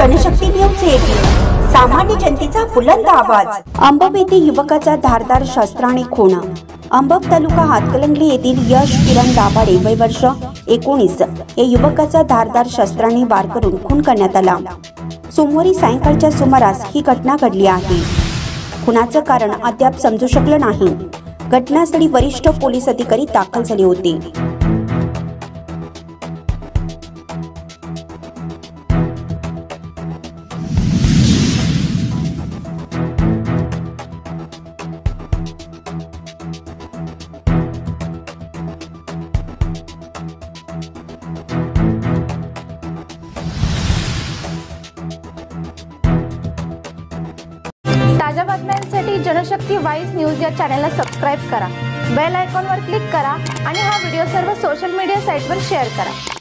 Janshakti news 18 सामान्य जनतेचा बुलंद आवाज। अंबब येथे युवकाचा धारदार शस्त्राने खून। अंबब तालुका हातकलंगली येथील यश किरण दाभाडे वय वर्ष 19 या युवकाचा धारदार शस्त्राने वार करून खून करण्यात आला। सोमवारी सायंकाळच्या सुमारास ही घटना घडली आहे। खुनाचं कारण अद्याप समजू शकलं नाही। घटनास्थळी वरिष्ठ पोलीस अधिकारी दाखल झाले होते। ताज्या बातम्यांसाठी जनशक्ती वाईज न्यूज या चॅनलला सबस्क्राइब करा, बेल आयकॉनवर क्लिक करा आणि हा व्हिडिओ सर्व सोशल मीडिया साइटवर शेअर करा।